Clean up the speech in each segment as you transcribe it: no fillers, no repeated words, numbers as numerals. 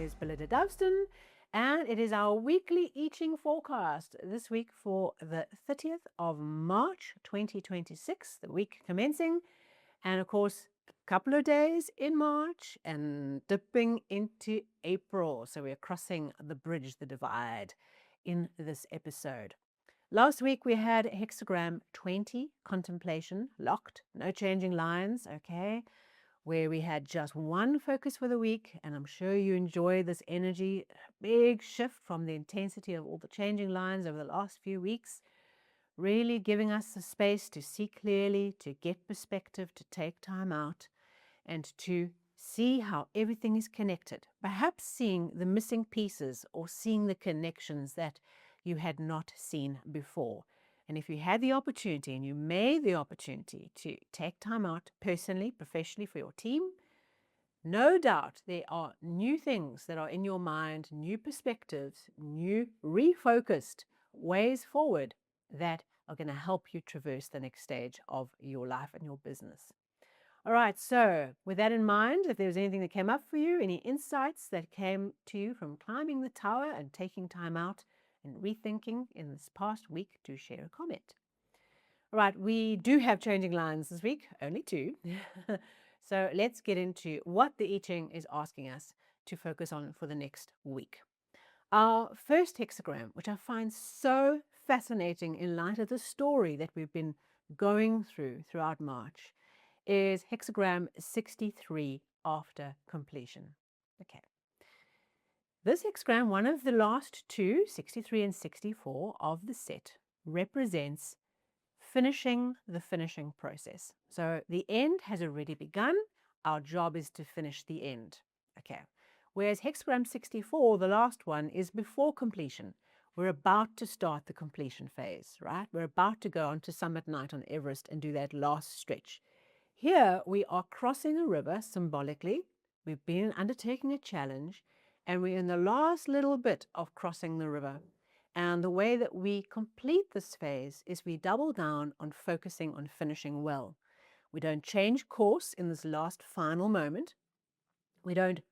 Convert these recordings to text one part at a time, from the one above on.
is Belinda Doveston, and it is our weekly I Ching forecast this week for the 30th of March 2026, the week commencing, and of course, a couple of days in March and dipping into April. So we're crossing the bridge, the divide, in this episode. Last week we had Hexagram 20, contemplation, locked, no changing lines, okay, where we had just one focus for the week, and I'm sure you enjoy this energy, big shift from the intensity of all the changing lines over the last few weeks, really giving us the space to see clearly, to get perspective, to take time out, and to see how everything is connected, perhaps seeing the missing pieces or seeing the connections that you had not seen before. And if you had the opportunity and you made the opportunity to take time out personally, professionally for your team, no doubt there are new things that are in your mind, new perspectives, new refocused ways forward that are going to help you traverse the next stage of your life and your business. All right, so with that in mind, if there was anything that came up for you, any insights that came to you from climbing the tower and taking time out and rethinking in this past week, do share a comment. All right, we do have changing lines this week, only two. So let's get into what the I Ching is asking us to focus on for the next week. Our first hexagram, which I find so fascinating in light of the story that we've been going throughout March, is hexagram 63 after completion. Okay. This hexagram, one of the last two, 63 and 64 of the set, represents finishing the finishing process. So the end has already begun. Our job is to finish the end. Okay. Whereas hexagram 64, the last one, is before completion. We're about to start the completion phase, right? We're about to go on to summit night on Everest and do that last stretch. Here we are crossing a river symbolically. We've been undertaking a challenge, and we're in the last little bit of crossing the river. And the way that we complete this phase is we double down on focusing on finishing well. We don't change course in this last final moment. We don't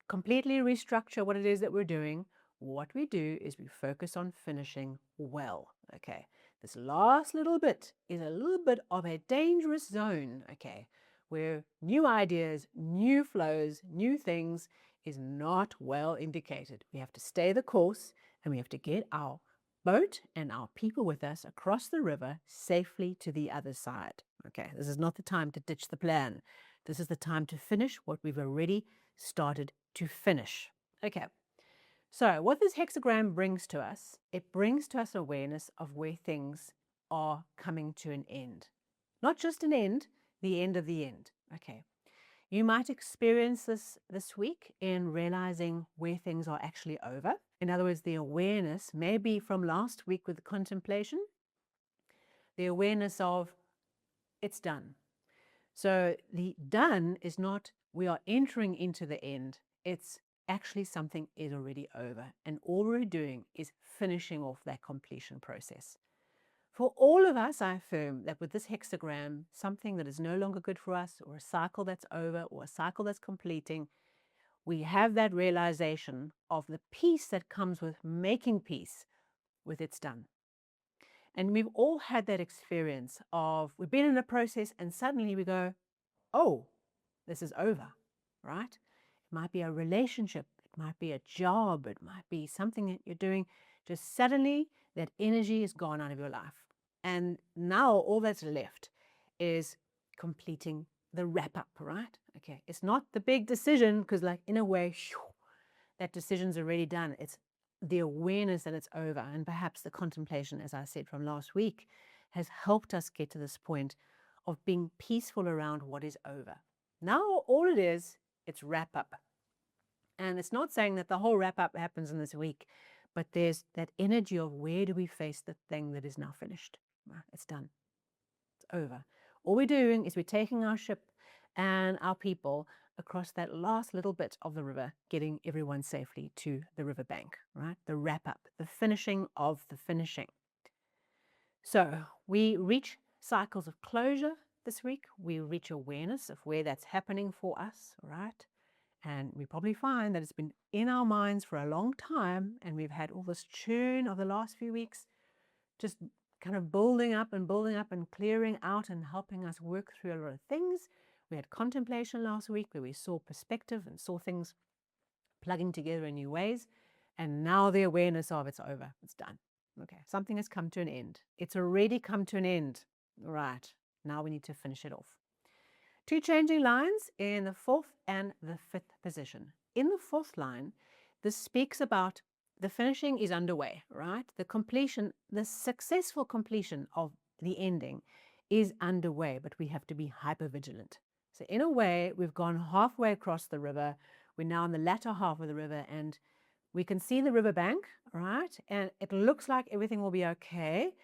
completely restructure what it is that we're doing. What we do is we focus on finishing well. Okay, this last little bit is a little bit of a dangerous zone, okay, where new ideas, new flows, new things is not well indicated. We have to stay the course, and we have to get our boat and our people with us across the river safely to the other side. Okay, this is not the time to ditch the plan. This is the time to finish what we've already started to finish. Okay, so what this hexagram brings to us, it brings to us awareness of where things are coming to an end. Not just an end, the end of the end. Okay, you might experience this week in realizing where things are actually over. In other words, the awareness, maybe from last week with the contemplation, the awareness of it's done. So the done is not we are entering into the end. It's actually something is already over. And all we're doing is finishing off that completion process. For all of us, I affirm that with this hexagram, something that is no longer good for us, or a cycle that's over, or a cycle that's completing, we have that realization of the peace that comes with making peace with it's done. And we've all had that experience of we've been in a process and suddenly we go, oh, this is over, right? It might be a relationship, it might be a job, it might be something that you're doing. Just suddenly that energy is gone out of your life. And now all that's left is completing the wrap up, right? Okay, it's not the big decision because, like, in a way, that decision's already done. It's the awareness that it's over. And perhaps the contemplation, as I said from last week, has helped us get to this point of being peaceful around what is over. Now, all it is, it's wrap up. And it's not saying that the whole wrap up happens in this week, but there's that energy of where do we face the thing that is now finished? It's done. It's over. All we're doing is we're taking our ship and our people across that last little bit of the river, getting everyone safely to the riverbank, right? The wrap up, the finishing of the finishing. So we reach cycles of closure this week. We reach awareness of where that's happening for us, right? And we probably find that it's been in our minds for a long time, and we've had all this churn of the last few weeks, just kind of building up and clearing out and helping us work through a lot of things. We had contemplation last week where we saw perspective and saw things plugging together in new ways. And now the awareness of it's over. It's done. Okay, something has come to an end. It's already come to an end. Right, now we need to finish it off. Two changing lines in the fourth and the fifth position. In the fourth line, this speaks about the finishing is underway, right? The completion, the successful completion of the ending is underway, but we have to be hyper vigilant. So in a way, we've gone halfway across the river. We're now in the latter half of the river, and we can see the river bank, right? And it looks like everything will be okay.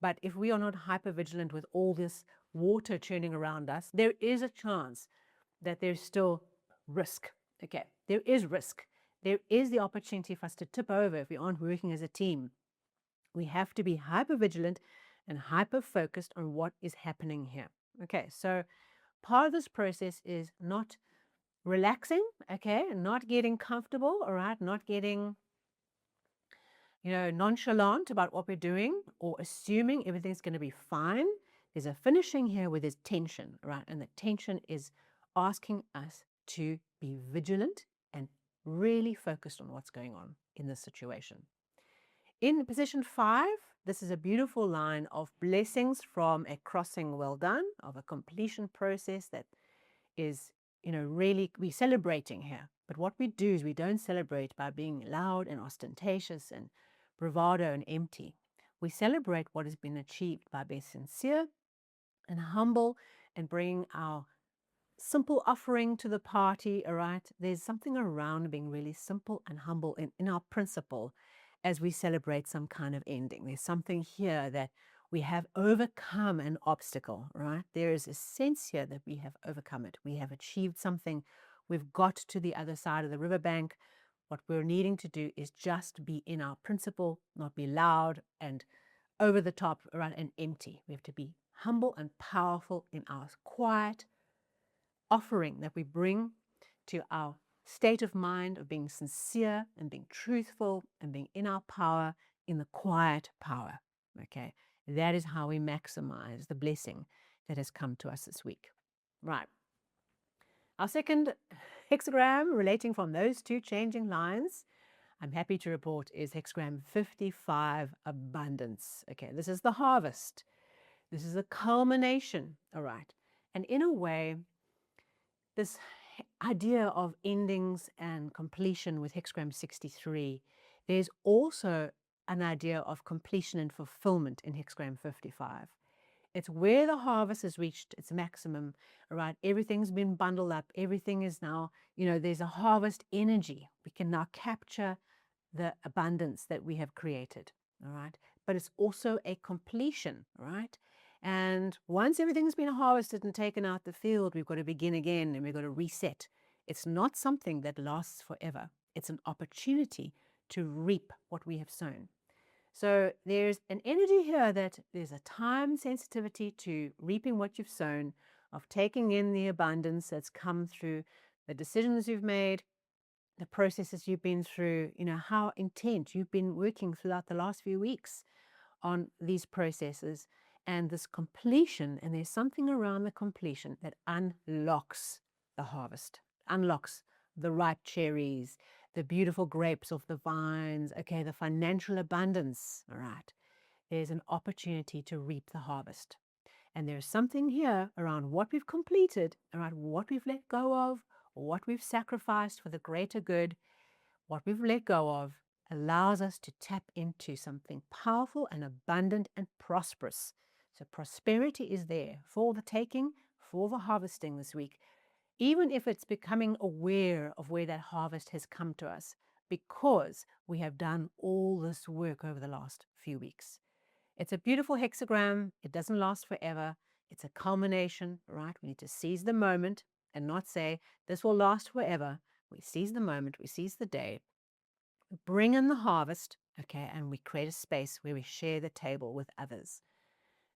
But if we are not hyper vigilant with all this water churning around us, there is a chance that there's still risk. Okay, there is risk. There is the opportunity for us to tip over if we aren't working as a team. We have to be hyper vigilant and hyper focused on what is happening here. Okay, so part of this process is not relaxing, okay, not getting comfortable, all right, not getting nonchalant about what we're doing or assuming everything's going to be fine. There's a finishing here where there's tension, right? And the tension is asking us to be vigilant and really focused on what's going on in this situation. In position 5, this is a beautiful line of blessings from a crossing well done, of a completion process that is, really we're celebrating here. But what we do is we don't celebrate by being loud and ostentatious and bravado and empty. We celebrate what has been achieved by being sincere and humble and bringing our simple offering to the party, all right? There's something around being really simple and humble in our principle as we celebrate some kind of ending. There's something here that we have overcome an obstacle, right? There is a sense here that we have overcome it. We have achieved something. We've got to the other side of the riverbank. What we're needing to do is just be in our principle, not be loud and over the top, right, and empty. We have to be humble and powerful in our quiet offering that we bring to our state of mind of being sincere and being truthful and being in our power, in the quiet power. Okay, that is how we maximize the blessing that has come to us this week. Right. Our second hexagram relating from those two changing lines, I'm happy to report, is hexagram 55, abundance. Okay, this is the harvest. This is a culmination, all right. And in a way, this idea of endings and completion with hexagram 63, there's also an idea of completion and fulfillment in hexagram 55. It's where the harvest has reached its maximum, right? Everything's been bundled up. Everything is now, there's a harvest energy. We can now capture the abundance that we have created, all right? But it's also a completion, right? And once everything's been harvested and taken out the field, we've got to begin again and we've got to reset. It's not something that lasts forever. It's an opportunity to reap what we have sown. So there's an energy here that there's a time sensitivity to reaping what you've sown, of taking in the abundance that's come through the decisions you've made, the processes you've been through, how intent you've been working throughout the last few weeks on these processes and this completion. And there's something around the completion that unlocks the harvest, unlocks the ripe cherries, the beautiful grapes off the vines, okay, the financial abundance, all right. There's an opportunity to reap the harvest. And there's something here around what we've completed, around what we've let go of, what we've sacrificed for the greater good. What we've let go of allows us to tap into something powerful and abundant and prosperous. So prosperity is there for the taking, for the harvesting this week, even if it's becoming aware of where that harvest has come to us, because we have done all this work over the last few weeks. It's a beautiful hexagram. It doesn't last forever. It's a culmination, right? We need to seize the moment and not say, this will last forever. We seize the moment, we seize the day, we bring in the harvest, okay, and we create a space where we share the table with others.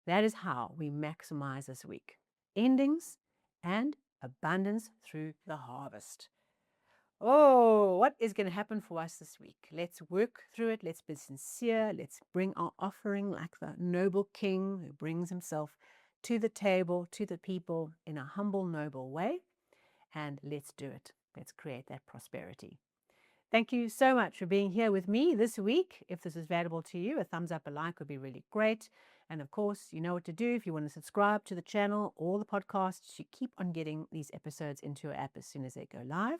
That is how we maximize this week. Endings and abundance through the harvest. Oh, what is going to happen for us this week? Let's work through it. Let's be sincere. Let's bring our offering like the noble king who brings himself to the table, to the people in a humble, noble way. And let's do it. Let's create that prosperity. Thank you so much for being here with me this week. If this is valuable to you, a thumbs up, a like would be really great. And of course, you know what to do if you want to subscribe to the channel or the podcasts. You keep on getting these episodes into your app as soon as they go live.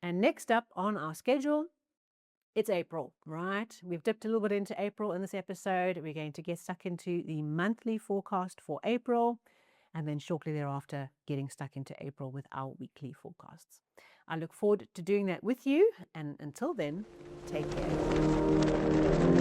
And next up on our schedule, it's April, right? We've dipped a little bit into April in this episode. We're going to get stuck into the monthly forecast for April, and then shortly thereafter, getting stuck into April with our weekly forecasts. I look forward to doing that with you, and until then, take care.